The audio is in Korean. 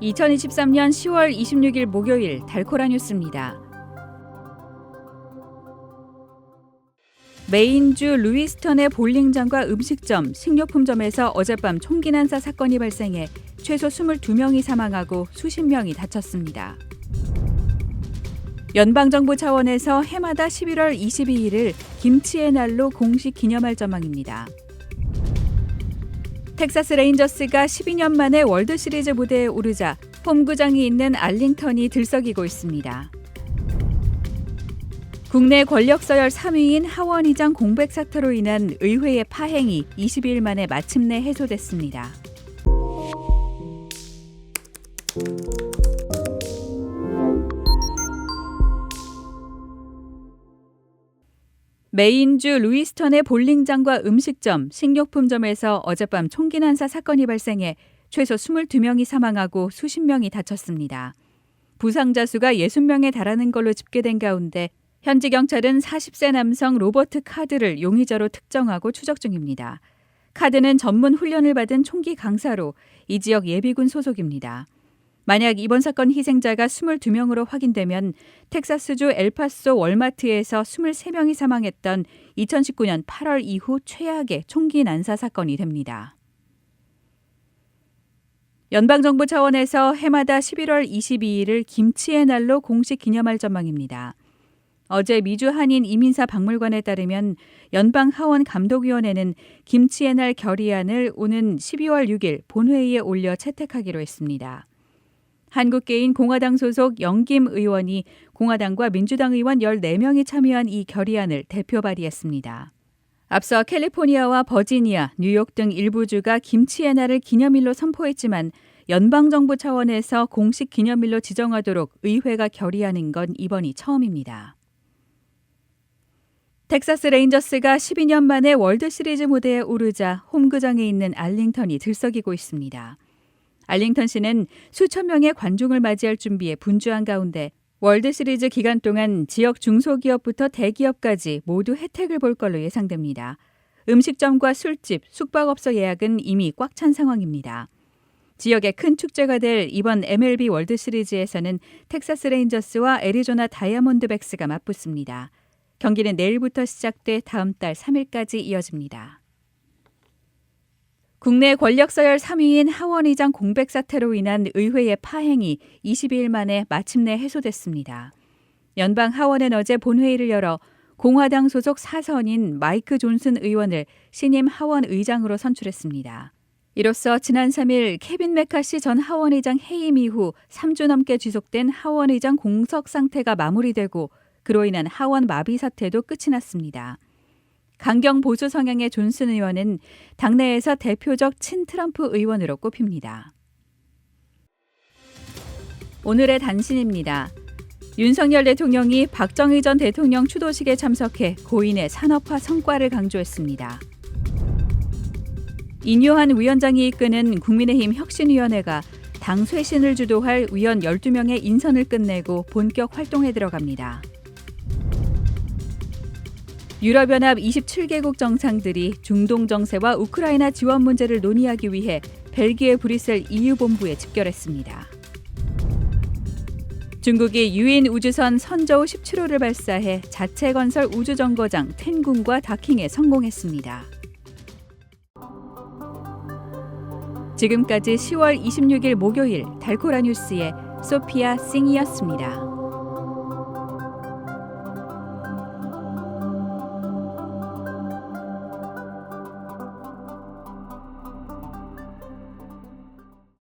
2023년 10월 26일 목요일 달코라 뉴스입니다. 메인주 루이스턴의 볼링장과 음식점, 식료품점에서 어젯밤 총기 난사 사건이 발생해 최소 22명이 사망하고 수십 명이 다쳤습니다. 연방정부 차원에서 해마다 11월 22일을 김치의 날로 공식 기념할 전망입니다. 텍사스 레인저스가 12년 만에 월드시리즈 무대에 오르자 홈구장이 있는 알링턴이 들썩이고 있습니다. 국내 권력 서열 3위인 하원 의장 공백 사태로 인한 의회의 파행이 22일 만에 마침내 해소됐습니다. 메인주 루이스턴의 볼링장과 음식점, 식료품점에서 어젯밤 총기 난사 사건이 발생해 최소 22명이 사망하고 수십 명이 다쳤습니다. 부상자 수가 60명에 달하는 걸로 집계된 가운데 현지 경찰은 40세 남성 로버트 카드를 용의자로 특정하고 추적 중입니다. 카드는 전문 훈련을 받은 총기 강사로 이 지역 예비군 소속입니다. 만약 이번 사건 희생자가 22명으로 확인되면 텍사스주 엘파소 월마트에서 23명이 사망했던 2019년 8월 이후 최악의 총기 난사 사건이 됩니다. 연방정부 차원에서 해마다 11월 22일을 김치의 날로 공식 기념할 전망입니다. 어제 미주 한인 이민사 박물관에 따르면 연방 하원 감독위원회는 김치의 날 결의안을 오는 12월 6일 본회의에 올려 채택하기로 했습니다. 한국계인 공화당 소속 영김 의원이 공화당과 민주당 의원 14명이 참여한 이 결의안을 대표 발의했습니다. 앞서 캘리포니아와 버지니아, 뉴욕 등 일부 주가 김치의 날을 기념일로 선포했지만 연방정부 차원에서 공식 기념일로 지정하도록 의회가 결의하는 건 이번이 처음입니다. 텍사스 레인저스가 12년 만에 월드시리즈 무대에 오르자 홈구장에 있는 알링턴이 들썩이고 있습니다. 알링턴시는 수천 명의 관중을 맞이할 준비에 분주한 가운데 월드시리즈 기간 동안 지역 중소기업부터 대기업까지 모두 혜택을 볼 걸로 예상됩니다. 음식점과 술집, 숙박업소 예약은 이미 꽉 찬 상황입니다. 지역의 큰 축제가 될 이번 MLB 월드시리즈에서는 텍사스 레인저스와 애리조나 다이아몬드백스가 맞붙습니다. 경기는 내일부터 시작돼 다음 달 3일까지 이어집니다. 국내 권력 서열 3위인 하원 의장 공백 사태로 인한 의회의 파행이 22일 만에 마침내 해소됐습니다. 연방 하원은 어제 본회의를 열어 공화당 소속 사선인 마이크 존슨 의원을 신임 하원 의장으로 선출했습니다. 이로써 지난 3일 케빈 메카시 전 하원 의장 해임 이후 3주 넘게 지속된 하원 의장 공석 상태가 마무리되고 그로 인한 하원 마비 사태도 끝이 났습니다. 강경 보수 성향의 존슨 의원은 당내에서 대표적 친트럼프 의원으로 꼽힙니다. 오늘의 단신입니다. 윤석열 대통령이 박정희 전 대통령 추도식에 참석해 고인의 산업화 성과를 강조했습니다. 인요한 위원장이 이끄는 국민의힘 혁신위원회가 당 쇄신을 주도할 위원 12명의 인선을 끝내고 본격 활동에 들어갑니다. 유럽연합 27개국 정상들이 중동 정세와 우크라이나 지원 문제를 논의하기 위해 벨기에 브뤼셀 EU본부에 집결했습니다. 중국이 유인 우주선 선저우 17호를 발사해 자체 건설 우주정거장 텐군과 다킹에 성공했습니다. 지금까지 10월 26일 목요일 달코라 뉴스의 소피아 싱이었습니다.